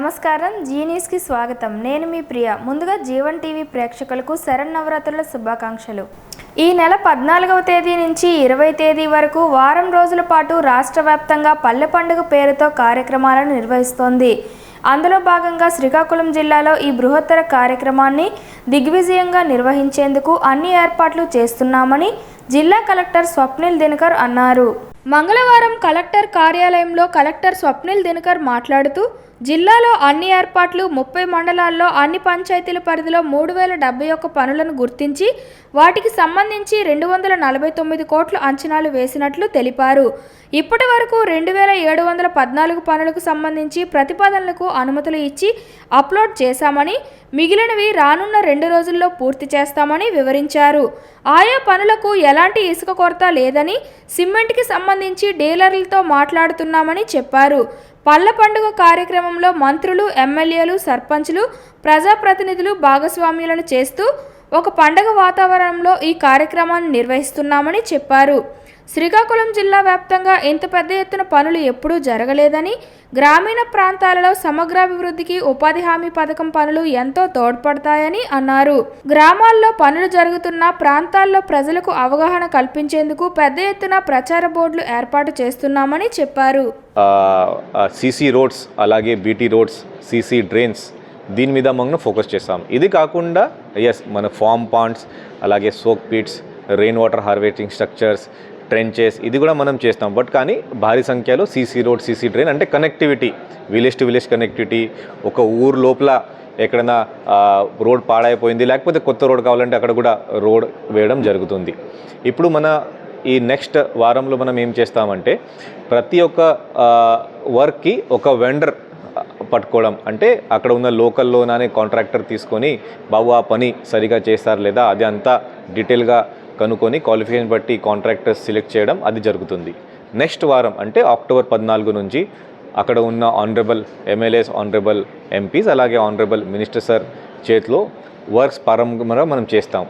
నమస్కారం, జీ న్యూస్కి స్వాగతం. నేను మీ ప్రియ. ముందుగా జీవన్ టీవీ ప్రేక్షకులకు శరన్నవరాత్రుల శుభాకాంక్షలు. ఈ నెల 14వ తేదీ నుంచి 20వ తేదీ వరకు వారం రోజుల పాటు రాష్ట్ర వ్యాప్తంగా పల్లె పండుగ పేరుతో కార్యక్రమాలను నిర్వహిస్తోంది. అందులో భాగంగా శ్రీకాకుళం జిల్లాలో ఈ బృహత్తర కార్యక్రమాన్ని దిగ్విజయంగా నిర్వహించేందుకు అన్ని ఏర్పాట్లు చేస్తున్నామని జిల్లా కలెక్టర్ స్వప్నిల్ దినకర్ అన్నారు. మంగళవారం కలెక్టర్ కార్యాలయంలో కలెక్టర్ స్వప్నిల్ దినకర్ మాట్లాడుతూ జిల్లాలో అన్ని ఏర్పాట్లు 30 మండలాల్లో అన్ని పంచాయతీల పరిధిలో 3071 పనులను గుర్తించి వాటికి సంబంధించి 249 కోట్ల అంచనాలు వేసినట్లు తెలిపారు. ఇప్పటి వరకు 2714 పనులకు సంబంధించి ప్రతిపాదనలకు అనుమతులు ఇచ్చి అప్లోడ్ చేశామని, మిగిలినవి రానున్న 2 రోజుల్లో పూర్తి చేస్తామని వివరించారు. ఆయా పనులకు ఎలాంటి ఇసుక కొరత లేదని, సిమెంట్కి సంబంధించి డీలర్లతో మాట్లాడుతున్నామని చెప్పారు. పల్లె పండుగ కార్యక్రమంలో మంత్రులు, ఎమ్మెల్యేలు, సర్పంచ్లు, ప్రజాప్రతినిధులు భాగస్వామ్యాలను చేస్తూ ఒక పండుగ వాతావరణంలో ఈ కార్యక్రమాన్ని నిర్వహిస్తున్నామని చెప్పారు. శ్రీకాకుళం జిల్లా వ్యాప్తంగా ఇంత పెద్ద ఎత్తున పనులు ఎప్పుడూ జరగలేదని, గ్రామీణ ప్రాంతాలలో సమగ్రాభివృద్ధికి ఉపాధి హామీ పథకం పనులు ఎంతో తోడ్పడతాయని అన్నారు. గ్రామాల్లో పనులు జరుగుతున్న ప్రాంతాల్లో ప్రజలకు అవగాహన కల్పించేందుకు పెద్ద ఎత్తున ప్రచార బోర్డులు ఏర్పాటు చేస్తున్నామని చెప్పారు. సీసీ రోడ్స్, అలాగే బీటీ రోడ్స్, సీసీ డ్రైన్స్, దీని మీద మనం ఫోకస్ చేస్తాం. ఇది కాకుండా మన ఫామ్ పాండ్స్, అలాగే soak pits, rain water harvesting structures, trenches, ఇది కూడా మనం చేస్తాం. బట్ కానీ భారీ సంఖ్యలో సీసీ రోడ్, సీసీ డ్రైన్ అంటే connectivity, village to village connectivity, ఒక ఊరు లోపల ఎక్కడైనా రోడ్ పాడైపోయింది లేకపోతే కొత్త రోడ్ కావాలంటే అక్కడ కూడా రోడ్ వేయడం జరుగుతుంది. ఇప్పుడు మన ఈ నెక్స్ట్ వారంలో మనం ఏం చేస్తామంటే ప్రతి ఒక్క వర్క్కి ఒక వెండర్ పట్టుకోవడం, అంటే అక్కడ ఉన్న లోకల్లోనే కాంట్రాక్టర్ తీసుకొని బాబు ఆ పని సరిగా చేస్తారు లేదా అది అంతా డీటెయిల్గా కనుక్కొని క్వాలిఫికేషన్ బట్టి కాంట్రాక్టర్స్ సెలెక్ట్ చేయడం అది జరుగుతుంది. నెక్స్ట్ వారం అంటే అక్టోబర్ 14 నుంచి అక్కడ ఉన్న ఆనరబుల్ ఎమ్మెల్యేస్, ఆనరబుల్ ఎంపీస్, అలాగే ఆనరబుల్ మినిస్టర్ సార్ చేతిలో వర్క్స్ ప్రారంభంగా మనం చేస్తాం.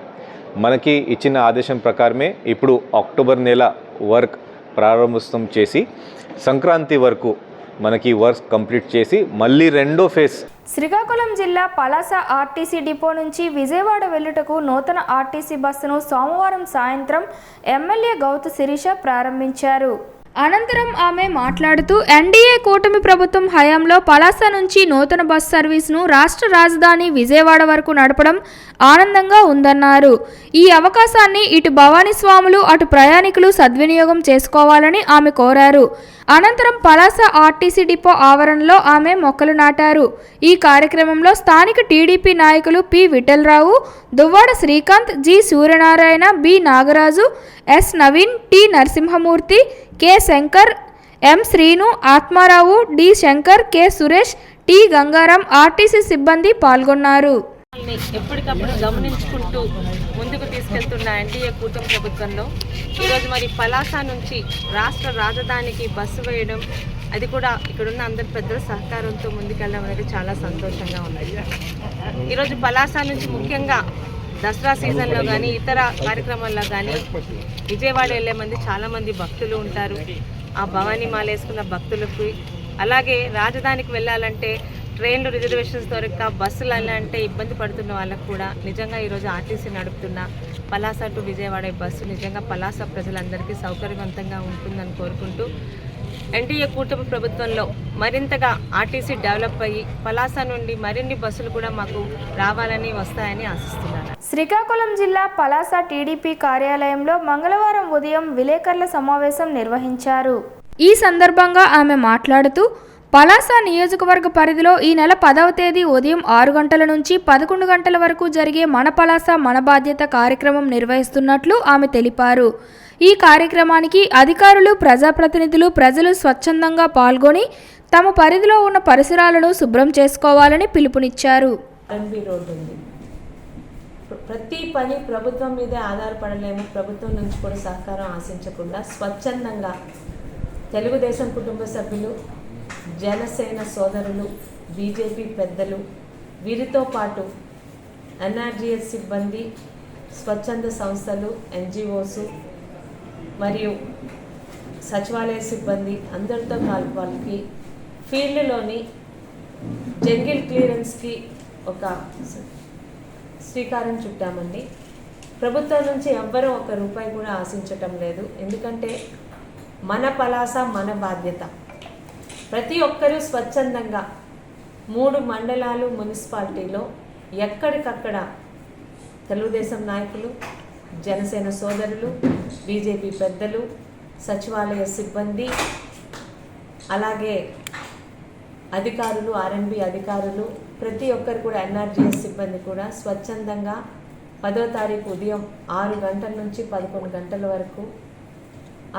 మనకి ఇచ్చిన ఆదేశం ప్రకారమే ఇప్పుడు అక్టోబర్ నెల వర్క్ ప్రారంభం చేసి సంక్రాంతి వరకు మనకి వర్క్ కంప్లీట్ చేసి మళ్ళీ రెండో ఫేజ్. శ్రీకాకుళం జిల్లా పలాస ఆర్టీసీ డిపో నుంచి విజయవాడ వెళ్లుటకు నూతన ఆర్టీసీ బస్సును సోమవారం సాయంత్రం ఎమ్మెల్యే గౌతు శిరీష ప్రారంభించారు. అనంతరం ఆమె మాట్లాడుతూ ఎన్డీఏ కూటమి ప్రభుత్వం హయాంలో పలాస నుంచి నూతన బస్ సర్వీస్ను రాష్ట్ర రాజధాని విజయవాడ వరకు నడపడం ఆనందంగా ఉందన్నారు. ఈ అవకాశాన్ని ఇటు భవానీ స్వాములు, అటు ప్రయాణికులు సద్వినియోగం చేసుకోవాలని ఆమె కోరారు. అనంతరం పలాస ఆర్టీసీ డిపో ఆవరణలో ఆమె మొక్కలు నాటారు. ఈ కార్యక్రమంలో స్థానిక టీడీపీ నాయకులు P Vithalarao, Duvvada Srikanth, G Suryanarayana, B Nagaraju, S Naveen, T Narasimhamurthy, K Shankar, M Srinu, Atmarao, D Shankar, K Suresh, T Gangaram, RTC సిబ్బంది పాల్గొన్నారు. ఎప్పటికప్పుడు గమనించుకుంటూ ముందుకు తీసుకెళ్తున్న ఎన్డీఏ కూటమి ప్రభుత్వంలో ఈరోజు మరి పలాస నుంచి రాష్ట్ర రాజధానికి బస్సు వేయడం, అది కూడా ఇక్కడున్న అందరి పెద్దల సహకారంతో ముందుకెళ్ళడం అనేది చాలా సంతోషంగా ఉంది. ఈరోజు పలాస నుంచి ముఖ్యంగా దసరా సీజన్లో కానీ ఇతర కార్యక్రమాల్లో కానీ విజయవాడ వెళ్ళే చాలామంది భక్తులు ఉంటారు. ఆ భవానీ మాల వేసుకున్న భక్తులకు, అలాగే రాజధానికి వెళ్ళాలంటే ట్రైన్లు రిజర్వేషన్స్ దొరక్క బస్సులు అంటే ఇబ్బంది పడుతున్న వాళ్ళకు కూడా నిజంగా ఈరోజు ఆర్టీసీ నడుపుతున్న పలాస టు విజయవాడ బస్సు నిజంగా పలాస ప్రజలందరికీ సౌకర్యవంతంగా ఉంటుందని కోరుకుంటూ ఎన్డీఏ కూటమి ప్రభుత్వంలో మరింతగా ఆర్టీసీ డెవలప్ అయ్యి పలాస నుండి మరిన్ని బస్సులు కూడా మాకు రావాలని వస్తాయని ఆశిస్తున్నాను. శ్రీకాకుళం జిల్లా పలాస టీడీపీ కార్యాలయంలో మంగళవారం ఉదయం విలేకరుల సమావేశం నిర్వహించారు. ఈ సందర్భంగా ఆమె మాట్లాడుతూ పలాస నియోజకవర్గ పరిధిలో ఈ నెల 10వ తేదీ ఉదయం 6 గంటల నుంచి 11 గంటల వరకు జరిగే మన పలాస మన బాధ్యత కార్యక్రమం నిర్వహిస్తున్నట్లు ఆమె తెలిపారు. ఈ కార్యక్రమానికి అధికారులు, ప్రజాప్రతినిధులు, ప్రజలు స్వచ్ఛందంగా పాల్గొని తమ పరిధిలో ఉన్న పరిసరాలను శుభ్రం చేసుకోవాలని పిలుపునిచ్చారు. ప్రతి పని ప్రభుత్వం మీదే ఆధారపడలేము. ప్రభుత్వం నుంచి కూడా సహకారం ఆశించకుండా స్వచ్ఛందంగా తెలుగుదేశం కుటుంబ సభ్యులు, జనసేన సోదరులు, బీజేపీ పెద్దలు, వీరితో పాటు ఎన్ఆర్జీఎస్ సిబ్బంది, స్వచ్ఛంద సంస్థలు, ఎన్జిఓస్ మరియు సచివాలయ సిబ్బంది అందరితో వాళ్ళకి ఫీల్డ్లోని జంగిల్ క్లియరెన్స్కి ఒక శ్రీకారం చుట్టామండి. ప్రభుత్వం నుంచి ఎవ్వరూ ₹1 కూడా ఆశించటం లేదు. ఎందుకంటే మన పలాస మన బాధ్యత. ప్రతి ఒక్కరూ స్వచ్ఛందంగా 3 మండలాలు మున్సిపాలిటీలో ఎక్కడికక్కడ తెలుగుదేశం నాయకులు, జనసేన సోదరులు, బీజేపీ పెద్దలు, సచివాలయ సిబ్బంది, అలాగే అధికారులు, ఆర్ఎన్బి అధికారులు, ప్రతి ఒక్కరు కూడా ఎన్ఆర్జీఎస్ సిబ్బంది కూడా స్వచ్ఛందంగా 10వ తారీఖు ఉదయం 6 గంటల నుంచి 11 గంటల వరకు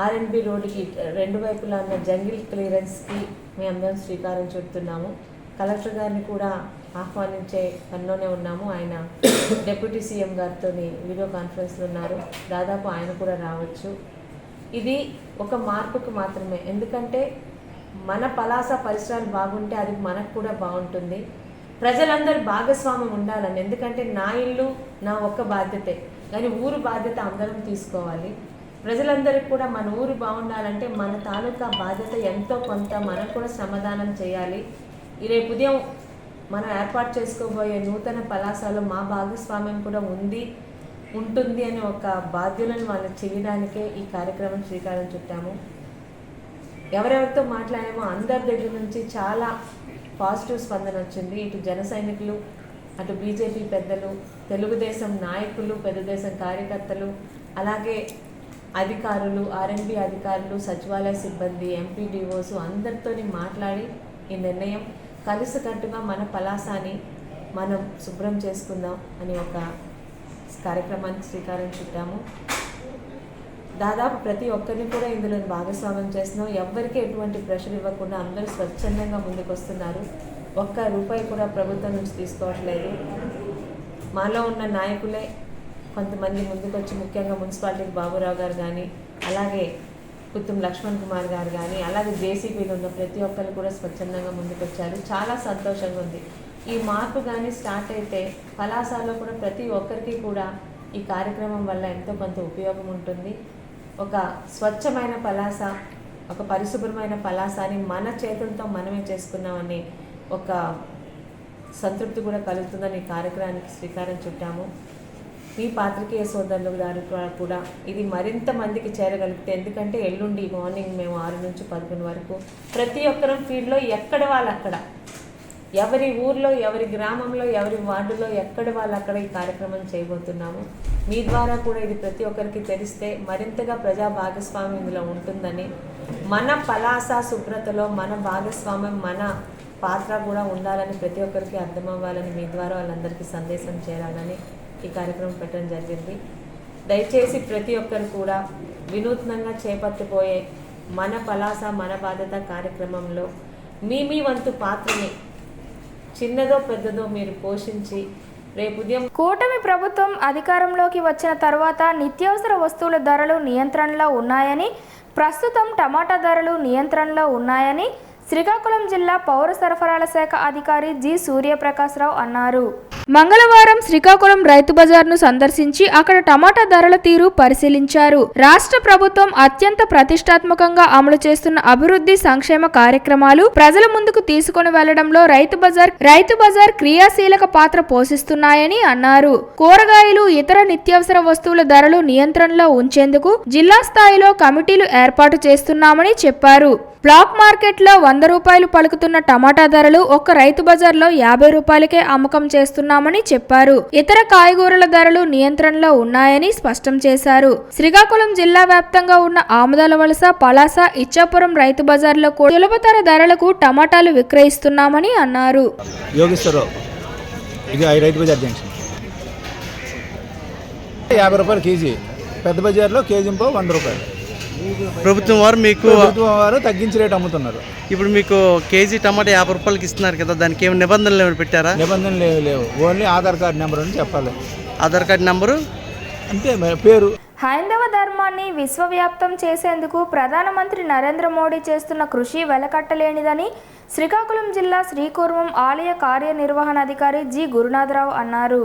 ఆర్ఎన్బి రోడ్డుకి 2 వైపులా ఉన్న జంగిల్ క్లియరెన్స్కి మేమందరం శ్రీకారం చుడుతున్నాము. కలెక్టర్ గారిని కూడా ఆహ్వానించే పనిలోనే ఉన్నాము. ఆయన డిప్యూటీ సీఎం గారితో వీడియో కాన్ఫరెన్స్లో ఉన్నారు. దాదాపు ఆయన కూడా రావచ్చు. ఇది ఒక మార్పుకు మాత్రమే. ఎందుకంటే మన పలాస పరిసరాలు బాగుంటే అది మనకు కూడా బాగుంటుంది. ప్రజలందరూ భాగస్వామ్యం ఉండాలని. ఎందుకంటే నా ఇల్లు నా ఒక్క బాధ్యతే, కానీ ఊరు బాధ్యత అందరం తీసుకోవాలి. ప్రజలందరికీ కూడా మన ఊరు బాగుండాలంటే మన తాలూకా బాధ్యత ఎంతో కొంత మనం కూడా శ్రమదానం చేయాలి. రేపు ఉదయం మనం ఏర్పాటు చేసుకోబోయే నూతన పలాసలో మా భాగస్వామ్యం కూడా ఉంటుంది అని ఒక బాధ్యులను వాళ్ళకి చేయడానికే ఈ కార్యక్రమం శ్రీకారం చుట్టాము. ఎవరెవరితో మాట్లాడామో అందరి దగ్గర నుంచి చాలా పాజిటివ్ స్పందన వచ్చింది. ఇటు జన సైనికులు, అటు బీజేపీ పెద్దలు, తెలుగుదేశం నాయకులు, తెలుగుదేశం కార్యకర్తలు, అలాగే అధికారులు, ఆర్ఎన్బి అధికారులు, సచివాలయ సిబ్బంది, ఎంపీడీఓస్ అందరితో మాట్లాడి ఈ నిర్ణయం కలిసికట్టుగా మన పలాసాని మనం శుభ్రం చేసుకుందాం అని ఒక కార్యక్రమానికి శ్రీకారం చుట్టాము. దాదాపు ప్రతి ఒక్కరిని కూడా ఇందులో భాగస్వామ్యం చేస్తున్నాం. ఎవ్వరికీ ఎటువంటి ప్రెషర్ ఇవ్వకుండా అందరూ స్వచ్ఛందంగా ముందుకు వస్తున్నారు. ₹1 కూడా ప్రభుత్వం నుంచి తీసుకోవట్లేదు. మాలో ఉన్న నాయకులే కొంతమంది ముందుకు వచ్చి, ముఖ్యంగా మున్సిపాలిటీకి బాబురావు గారు కానీ, అలాగే కుత్తుం లక్ష్మణ్ కుమార్ గారు కానీ, అలాగే జేసీబీలో ఉన్న ప్రతి ఒక్కరు కూడా స్వచ్ఛందంగా ముందుకు వచ్చారు. చాలా సంతోషంగా ఉంది. ఈ మార్పు కానీ స్టార్ట్ అయితే పలాసలో కూడా ప్రతి ఒక్కరికి కూడా ఈ కార్యక్రమం వల్ల ఎంతో కొంత ఉపయోగం ఉంటుంది. ఒక స్వచ్ఛమైన పలాస, ఒక పరిశుభ్రమైన పలాసాని మన చేతులతో మనమే చేసుకున్నామని ఒక సంతృప్తి కూడా కలుగుతుందని ఈ కార్యక్రమానికి శ్రీకారం చుట్టాము. మీ పాత్రికేయ సోదరులు గారు కూడా ఇది మరింత మందికి చేరగలిగితే, ఎందుకంటే ఎల్లుండి మార్నింగ్ మేము 6 నుంచి 11 వరకు ప్రతి ఒక్కరం ఫీల్డ్లో ఎక్కడ వాళ్ళు అక్కడ, ఎవరి ఊర్లో, ఎవరి గ్రామంలో, ఎవరి వార్డులో ఎక్కడ వాళ్ళు అక్కడ ఈ కార్యక్రమం చేయబోతున్నాము. మీ ద్వారా కూడా ఇది ప్రతి ఒక్కరికి తెలిస్తే మరింతగా ప్రజా భాగస్వామ్యం ఇందులో ఉంటుందని, మన పలాస శుభ్రతలో మన భాగస్వామ్యం, మన పాత్ర కూడా ఉండాలని ప్రతి ఒక్కరికి అర్థమవ్వాలని మీ ద్వారా వాళ్ళందరికీ సందేశం చేరాలని ఈ కార్యక్రమం పెట్టడం జరిగింది. దయచేసి ప్రతి ఒక్కరు కూడా వినూత్నంగా చేపట్టబోయే మన పలాస మన బాధ్యత కార్యక్రమంలో మీ వంతు పాత్రని చిన్నదో పెద్దదో మీరు పోషించి రేపు ఉదయం కూటమి ప్రభుత్వం అధికారంలోకి వచ్చిన తర్వాత నిత్యావసర వస్తువుల ధరలు నియంత్రణలో ఉన్నాయని, ప్రస్తుతం టమాటా ధరలు నియంత్రణలో ఉన్నాయని శ్రీకాకుళం జిల్లా పౌర సరఫరాల శాఖ అధికారి జి సూర్యప్రకాశ్రావు అన్నారు. మంగళవారం శ్రీకాకుళం రైతు బజార్ను సందర్శించి అక్కడ టమాటా ధరల తీరు పరిశీలించారు. రాష్ట్ర ప్రభుత్వం అత్యంత ప్రతిష్టాత్మకంగా అమలు చేస్తున్న అభివృద్ధి సంక్షేమ కార్యక్రమాలు ప్రజల ముందుకు తీసుకుని వెళ్లడంలో రైతు బజార్ క్రియాశీలక పాత్ర పోషిస్తున్నాయని అన్నారు. కూరగాయలు, ఇతర నిత్యావసర వస్తువుల ధరలు నియంత్రణలో ఉంచేందుకు జిల్లా స్థాయిలో కమిటీలు ఏర్పాటు చేస్తున్నామని చెప్పారు. బ్లాక్ మార్కెట్లో ₹100 పలుకుతున్న టమాటా ధరలు ఒక్క రైతు బజార్లో ₹50కే అమ్మకం చేస్తున్నామని చెప్పారు. ఇతర కాయగూరల ధరలు నియంత్రణలో ఉన్నాయని స్పష్టం చేశారు. శ్రీకాకుళం జిల్లా వ్యాప్తంగా ఉన్న ఆముదాల వలస, పలాస, ఇచ్చాపురం రైతు బజార్లో కూడా సులభతర ధరలకు టమాటాలు విక్రయిస్తున్నామని అన్నారు. ₹50 కేజీ, పెద్ద బజార్లో కేజీ ₹100. ప్రభుత్వం వారు తగ్గించి రేట్ అమ్ముతున్నారు. ఇప్పుడు మీకు కేజీ టమాటా ₹50 ఇస్తున్నారు కదా, దానికి ఏమైనా నిబంధనలు ఏమైనా పెట్టారా? నిబంధనలు లేవు. ఓన్లీ ఆధార్ కార్డు నెంబర్ అని చెప్పాలి. ఆధార్ కార్డు నెంబరు అంతే, పేరు. హైందవ ధర్మాన్ని విశ్వవ్యాప్తం చేసేందుకు ప్రధానమంత్రి నరేంద్ర మోడీ చేస్తున్న కృషి వెలకట్టలేనిదని శ్రీకాకుళం జిల్లా శ్రీకూర్మం ఆలయ కార్యనిర్వహణాధికారి జి గురునాథరావు అన్నారు.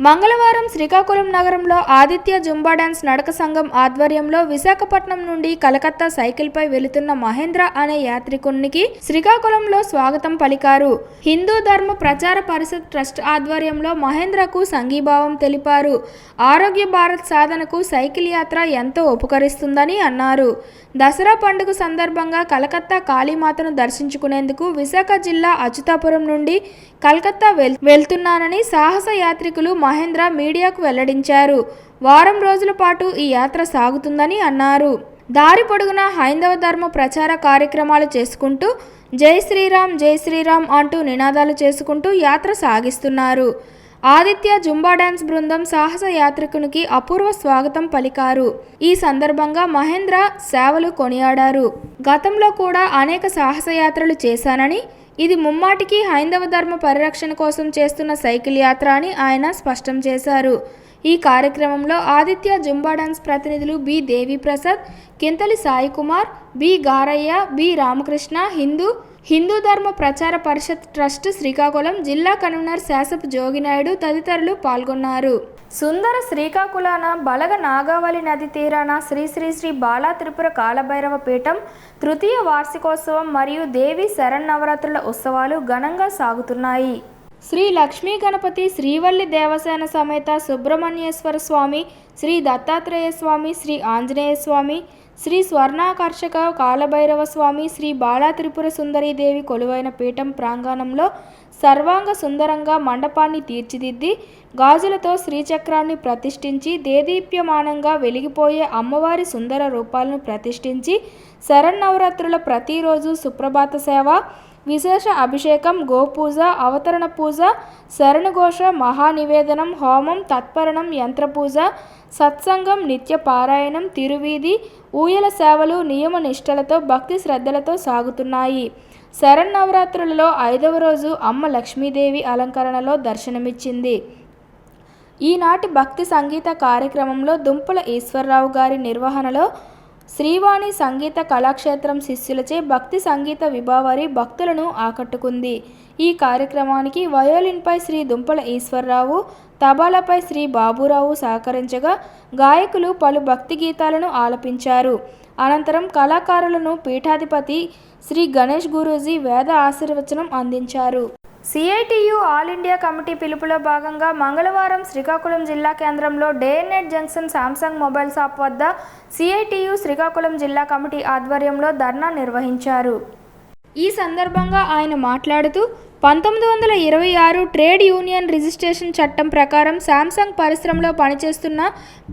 మంగళవారం శ్రీకాకుళం నగరంలో ఆదిత్య జుంబా డాన్స్ నడక సంఘం ఆధ్వర్యంలో విశాఖపట్నం నుండి కలకత్తా సైకిల్పై వెళుతున్న మహేంద్ర అనే యాత్రికునికి శ్రీకాకుళంలో స్వాగతం పలికారు. హిందూ ధర్మ ప్రచార పరిషత్ ట్రస్ట్ ఆధ్వర్యంలో మహేంద్రకు సంఘీభావం తెలిపారు. ఆరోగ్య భారత్ సాధనకు సైకిల్ యాత్ర ఎంతో ఉపకరిస్తుందని అన్నారు. దసరా పండుగ సందర్భంగా కలకత్తా కాళీమాతను దర్శించుకునేందుకు విశాఖ జిల్లా అచ్యుతాపురం నుండి కలకత్తా వెళ్తున్నానని సాహస యాత్రికులు మహేంద్ర మీడియాకు వెల్లడించారు. వారం రోజుల పాటు ఈ యాత్ర సాగుతుందని అన్నారు. దారి పొడుగునా హైందవ ధర్మ ప్రచార కార్యక్రమాలు చేసుకుంటూ జై శ్రీరామ్ అంటూ నినాదాలు చేసుకుంటూ యాత్ర సాగిస్తున్నారు. ఆదిత్య జుంబా డాన్స్ బృందం సాహస యాత్రికునికి అపూర్వ స్వాగతం పలికారు. ఈ సందర్భంగా మహేంద్ర సేవలు కొనియాడారు. గతంలో కూడా అనేక సాహస యాత్రలు చేశానని, ఇది ముమ్మాటికి హైందవ ధర్మ పరిరక్షణ కోసం చేస్తున్న సైకిల్ యాత్ర అని ఆయన స్పష్టం చేశారు. ఈ కార్యక్రమంలో ఆదిత్య జుంబా డాన్స్ ప్రతినిధులు B Deviprasad, Kinthali Saikumar, B Garayya, B Ramakrishna, Hindu Dharma Prachara పరిషత్ ట్రస్ట్ శ్రీకాకుళం జిల్లా కన్వీనర్ శాసపు జోగినాయుడు తదితరులు పాల్గొన్నారు. సుందర శ్రీకాకుళాన బలగ నాగావళి నది తీరాన శ్రీ శ్రీ శ్రీ బాలా త్రిపుర కాలభైరవ పీఠం తృతీయ వార్షికోత్సవం మరియు దేవి శరన్నవరాత్రుల ఉత్సవాలు ఘనంగా సాగుతున్నాయి. శ్రీ లక్ష్మీ గణపతి, శ్రీవల్లి దేవసేన సమేత సుబ్రహ్మణ్యేశ్వర స్వామి, శ్రీ దత్తాత్రేయ స్వామి, శ్రీ ఆంజనేయ స్వామి, శ్రీ స్వర్ణాకర్షక కాలభైరవ స్వామి, శ్రీ బాలా త్రిపుర సుందరీదేవి కొలువైన పీఠం ప్రాంగణంలో సర్వాంగ సుందరంగా మండపాన్ని తీర్చిదిద్ది గాజులతో శ్రీచక్రాన్ని ప్రతిష్ఠించి దేదీప్యమానంగా వెలిగిపోయే అమ్మవారి సుందర రూపాలను ప్రతిష్ఠించి శరన్నవరాత్రుల ప్రతిరోజు సుప్రభాత సేవ, విశేష అభిషేకం, గోపూజ, అవతరణ పూజ, శరణఘోష, మహానివేదనం, హోమం, తత్పరణం, యంత్రపూజ, సత్సంగం, నిత్య పారాయణం, తిరువీధి, ఊయల సేవలు నియమ నిష్టలతో భక్తి శ్రద్ధలతో సాగుతున్నాయి. శరన్నవరాత్రులలో 5వ రోజు అమ్మ లక్ష్మీదేవి అలంకరణలో దర్శనమిచ్చింది. ఈనాటి భక్తి సంగీత కార్యక్రమంలో దుంపల ఈశ్వరరావు గారి నిర్వహణలో శ్రీవాణి సంగీత కళాక్షేత్రం శిష్యులచే భక్తి సంగీత విభావరి భక్తులను ఆకట్టుకుంది. ఈ కార్యక్రమానికి వయోలిన్పై శ్రీ దుంపల ఈశ్వరరావు, తబలాపై శ్రీ బాబురావు సహకరించగా గాయకులు పలు భక్తి గీతాలను ఆలపించారు. అనంతరం కళాకారులను పీఠాధిపతి శ్రీ గణేష్ గురూజీ వేద ఆశీర్వచనం అందించారు. సిఐటియు ఆల్ ఇండియా కమిటీ పిలుపులో భాగంగా మంగళవారం శ్రీకాకుళం జిల్లా కేంద్రంలో day and night junction Samsung mobile shop వద్ద సిఐటియు శ్రీకాకుళం జిల్లా కమిటీ ఆధ్వర్యంలో ధర్నా నిర్వహించారు. ఈ సందర్భంగా ఆయన మాట్లాడుతూ 1926 ట్రేడ్ యూనియన్ రిజిస్ట్రేషన్ చట్టం ప్రకారం శాంసంగ్ పరిశ్రమలో పనిచేస్తున్న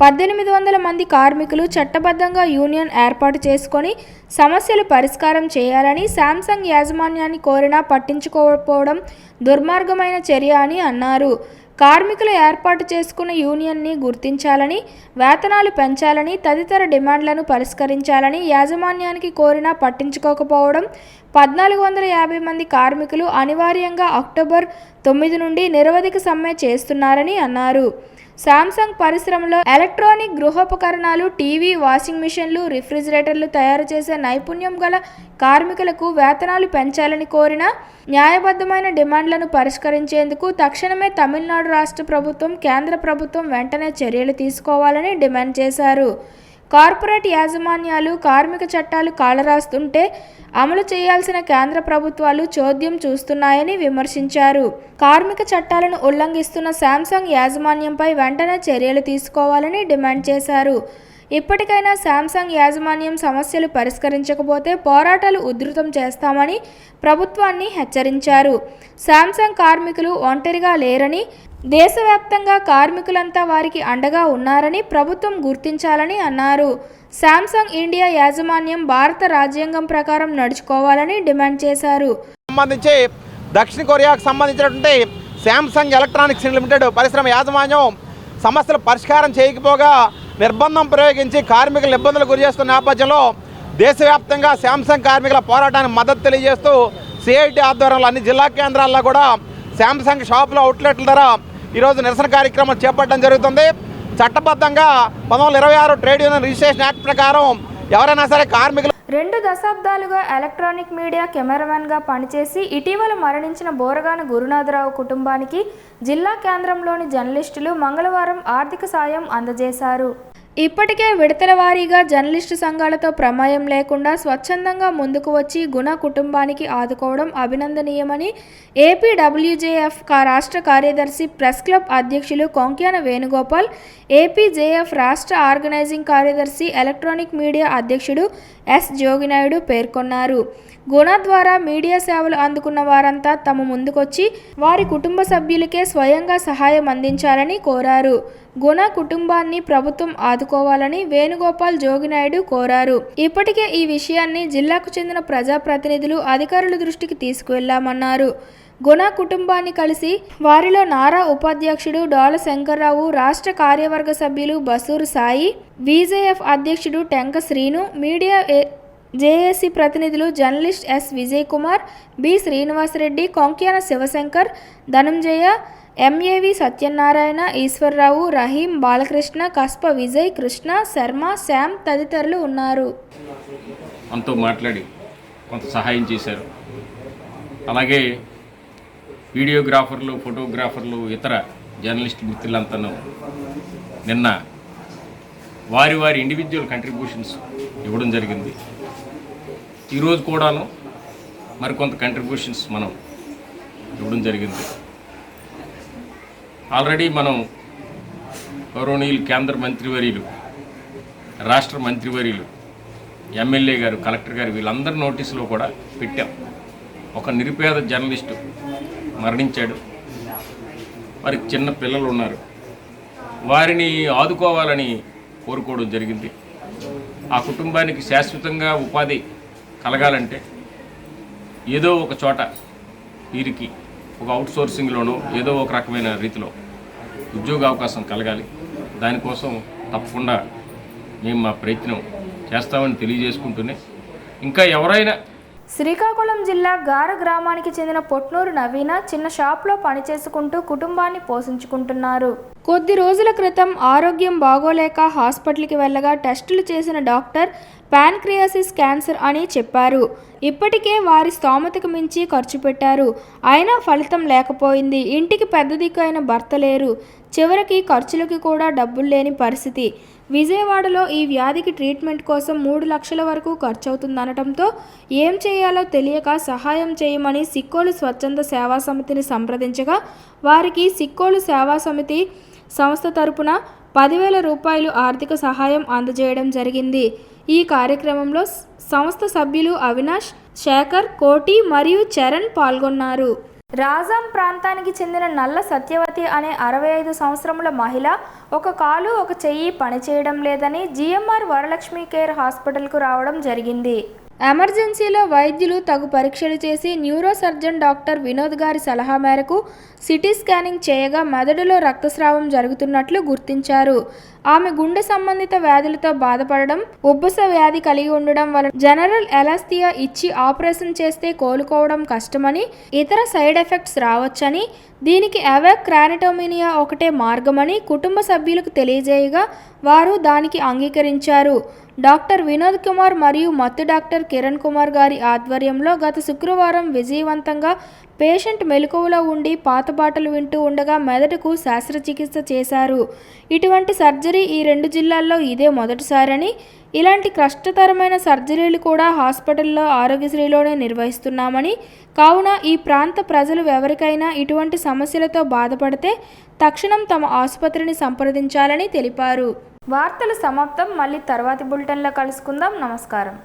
1800 మంది కార్మికులు చట్టబద్ధంగా యూనియన్ ఏర్పాటు చేసుకొని సమస్యలు పరిష్కారం చేయాలని శాంసంగ్ యాజమాన్యాన్ని కోరినా పట్టించుకోకపోవడం దుర్మార్గమైన చర్య అని అన్నారు. కార్మికులు ఏర్పాటు చేసుకున్న యూనియన్ని గుర్తించాలని, వేతనాలు పెంచాలని, తదితర డిమాండ్లను పరిష్కరించాలని యాజమాన్యానికి కోరినా పట్టించుకోకపోవడం 1450 మంది కార్మికులు అనివార్యంగా అక్టోబర్ 9 నుండి నిరవధిక సమ్మె చేస్తున్నారని అన్నారు. శాంసంగ్ పరిశ్రమలో ఎలక్ట్రానిక్ గృహోపకరణాలు, టీవీ, వాషింగ్ మిషన్లు, రిఫ్రిజిరేటర్లు తయారు చేసే నైపుణ్యం గల కార్మికులకు వేతనాలు పెంచాలని కోరిన న్యాయబద్ధమైన డిమాండ్లను పరిష్కరించేందుకు తక్షణమే తమిళనాడు రాష్ట్ర ప్రభుత్వం, కేంద్ర ప్రభుత్వం వెంటనే చర్యలు తీసుకోవాలని డిమాండ్ చేశారు. కార్పొరేట్ యాజమాన్యాలు కార్మిక చట్టాలు కాలరాస్తుంటే అమలు చేయాల్సిన కేంద్ర ప్రభుత్వాలు చోద్యం చూస్తున్నాయని విమర్శించారు. కార్మిక చట్టాలను ఉల్లంఘిస్తున్న శాంసంగ్ యాజమాన్యంపై వెంటనే చర్యలు తీసుకోవాలని డిమాండ్ చేశారు. ఇప్పటికైనా శాంసంగ్ యాజమాన్యం సమస్యలు పరిష్కరించకపోతే పోరాటాలు ఉధృతం చేస్తామని ప్రభుత్వాన్ని హెచ్చరించారు. శాంసంగ్ కార్మికులు ఒంటరిగా లేరని, దేశవ్యాప్తంగా కార్మికులంతా వారికి అండగా ఉన్నారని ప్రభుత్వం గుర్తించాలని అన్నారు. శాంసంగ్ ఇండియా యాజమాన్యం భారత రాజ్యాంగం ప్రకారం నడుచుకోవాలని డిమాండ్ చేశారు. సంబంధించి దక్షిణ కొరియాకు సంబంధించినటువంటి శాంసంగ్ ఎలక్ట్రానిక్స్ లిమిటెడ్ పరిశ్రమ యాజమాన్యం సమస్యలు పరిష్కారం చేయకపోగా నిర్బంధం ప్రయోగించి కార్మికులు ఇబ్బందులు గురి చేస్తున్న నేపథ్యంలో దేశవ్యాప్తంగా శాంసంగ్ కార్మికుల పోరాటానికి మద్దతు తెలియజేస్తూ సిఐటి ఆధ్వర్యంలో అన్ని జిల్లా కేంద్రాల్లో కూడా శాంసంగ్ షాపుల అవుట్లెట్ల ద్వారా ఈరోజు నిరసన కార్యక్రమం చేపట్టడం జరుగుతుంది. చట్టబద్ధంగా 1926 ట్రేడ్ యూనియన్ రిజిస్ట్రేషన్ యాక్ట్ ప్రకారం ఎవరైనా సరే కార్మికులు 2 దశాబ్దాలుగా ఎలక్ట్రానిక్ మీడియా కెమెరామెన్గా పనిచేసి ఇటీవల మరణించిన బోరగాన గురునాథరావు కుటుంబానికి జిల్లా కేంద్రంలోని జర్నలిస్టులు మంగళవారం ఆర్థిక సాయం అందజేశారు. ఇప్పటికే విడతల వారీగా జర్నలిస్టు సంఘాలతో ప్రమేయం లేకుండా స్వచ్ఛందంగా ముందుకు వచ్చి గుణ కుటుంబానికి ఆదుకోవడం అభినందనీయమని ఏపీడబ్ల్యూజేఎఫ్ రాష్ట్ర కార్యదర్శి ప్రెస్ క్లబ్ అధ్యక్షులు కొంక్యాన వేణుగోపాల్, ఏపీజేఎఫ్ రాష్ట్ర ఆర్గనైజింగ్ కార్యదర్శి ఎలక్ట్రానిక్ మీడియా అధ్యక్షుడు ఎస్ జోగినాయుడు పేర్కొన్నారు. గుణ ద్వారా మీడియా సేవలు అందుకున్న వారంతా తమ ముందుకొచ్చి వారి కుటుంబ సభ్యులకే స్వయంగా సహాయం అందించాలని కోరారు. గుణ కుటుంబాన్ని ప్రభుత్వం ఆదుకోవాలని వేణుగోపాల్ జోగినాయుడు కోరారు. ఇప్పటికే ఈ విషయాన్ని జిల్లాకు చెందిన ప్రజాప్రతినిధులు అధికారుల దృష్టికి తీసుకువెళ్లామన్నారు. గుణ కుటుంబాన్ని కలిసి వారిలో నారా ఉపాధ్యక్షుడు డోల శంకర్రావు, రాష్ట్ర కార్యవర్గ సభ్యులు బసూరు సాయి, విజేఎఫ్ అధ్యక్షుడు టెంక శ్రీను, మీడియా జేఏసీ ప్రతినిధులు journalist S Vijay Kumar, B Srinivasareddy, Konkyana Sivasankar, Dhananjaya, MAV Satyanarayana, Eswararao, Rahim, Balakrishna, Kaspa Vijay, Krishna, Sharma, Shyam తదితరులు ఉన్నారు. మనతో మాట్లాడి కొంత సహాయం చేశారు. అలాగే వీడియోగ్రాఫర్లు, ఫోటోగ్రాఫర్లు, ఇతర జర్నలిస్ట్ మిత్రులంతాను నిన్న వారి వారి ఇండివిజువల్ కంట్రిబ్యూషన్స్ ఇవ్వడం జరిగింది. ఈరోజు కూడాను మరికొంత కంట్రిబ్యూషన్స్ మనం ఇవ్వడం జరిగింది. ఆల్రెడీ మనం గౌరవనీయులు కేంద్ర మంత్రివర్యులు, రాష్ట్ర మంత్రివర్యులు, ఎమ్మెల్యే గారు, కలెక్టర్ గారు వీళ్ళందరి నోటీసులో కూడా పెట్టాం. ఒక నిరుపేద జర్నలిస్టు మరణించాడు, వారికి చిన్న పిల్లలు ఉన్నారు, వారిని ఆదుకోవాలని కోరుకోవడం జరిగింది. ఆ కుటుంబానికి శాశ్వతంగా ఉపాధి కలగాలంటే ఏదో ఒక చోట వీరికి ఒక అవుట్సోర్సింగ్లోనో ఏదో ఒక రకమైన రీతిలో ఉద్యోగ అవకాశం కలగాలి. దానికోసం తప్పకుండా మేము మా ప్రయత్నం చేస్తామని తెలియజేసుకుంటూనే ఇంకా ఎవరైనా శ్రీకాకుళం జిల్లా గార గ్రామానికి చెందిన పొట్నూరు నవీన చిన్న షాప్లో పనిచేసుకుంటూ కుటుంబాన్ని పోషించుకుంటున్నారు. కొద్ది రోజుల క్రితం ఆరోగ్యం బాగోలేక హాస్పిటల్కి వెళ్ళగా టెస్టులు చేసిన డాక్టర్ ప్యాన్క్రియాసిస్ క్యాన్సర్ అని చెప్పారు. ఇప్పటికే వారి స్తోమతకు మించి ఖర్చు పెట్టారు, అయినా ఫలితం లేకపోయింది. ఇంటికి పెద్ద దిక్కు అయిన భర్త లేరు, చివరికి ఖర్చులకి కూడా డబ్బులు లేని పరిస్థితి. విజయవాడలో ఈ వ్యాధికి ట్రీట్మెంట్ కోసం 3 లక్షల వరకు ఖర్చవుతుందనటంతో ఏం చేయాలో తెలియక సహాయం చేయమని సిక్కోలు స్వచ్ఛంద సేవా సమితిని సంప్రదించగా వారికి సిక్కోలు సేవా సమితి సంస్థ తరపున 10,000 రూపాయలు ఆర్థిక సహాయం అందజేయడం జరిగింది. ఈ కార్యక్రమంలో సంస్థ సభ్యులు అవినాష్, శేఖర్, కోటి మరియు చరణ్ పాల్గొన్నారు. రాజాం ప్రాంతానికి చెందిన నల్ల సత్యవతి అనే 65 సంవత్సరముల మహిళ ఒక కాలు ఒక చెయ్యి పనిచేయడం లేదని జిఎంఆర్ వరలక్ష్మి కేర్ హాస్పిటల్కు రావడం జరిగింది. ఎమర్జెన్సీలో వైద్యులు తగు పరీక్షలు చేసి న్యూరో సర్జన్ డాక్టర్ వినోద్ గారి సలహా మేరకు సిటీ స్కానింగ్ చేయగా మెదడులో రక్తస్రావం జరుగుతున్నట్లు గుర్తించారు. ఆమె గుండె సంబంధిత వ్యాధులతో బాధపడడం, ఉబ్బస వ్యాధి కలిగి ఉండడం వలన జనరల్ ఎలాస్థియా ఇచ్చి ఆపరేషన్ చేస్తే కోలుకోవడం కష్టమని, ఇతర సైడ్ ఎఫెక్ట్స్ రావచ్చని, దీనికి అవాక్ క్రానిటోమినియా ఒకటే మార్గమని కుటుంబ సభ్యులకు తెలియజేయగా వారు దానికి అంగీకరించారు. డాక్టర్ వినోద్ కుమార్ మరియు మత్తు డాక్టర్ కిరణ్ కుమార్ గారి ఆధ్వర్యంలో గత శుక్రవారం విజయవంతంగా పేషెంట్ మెలకువలో ఉండి పాతపాటలు వింటూ ఉండగా మెదడుకు శస్త్రచికిత్స చేశారు. ఇటువంటి సర్జరీ ఈ 2 జిల్లాల్లో ఇదే మొదటిసారని, ఇలాంటి కష్టతరమైన సర్జరీలు కూడా హాస్పిటల్లో ఆరోగ్యశ్రీలోనే నిర్వహిస్తున్నామని, కావున ఈ ప్రాంత ప్రజలు ఎవరికైనా ఇటువంటి సమస్యలతో బాధపడితే తక్షణం తమ ఆసుపత్రిని సంప్రదించాలని తెలిపారు. వార్తలు సమాప్తం. మళ్ళీ తర్వాతి బులెటిన్లో కలుసుకుందాం. నమస్కారం.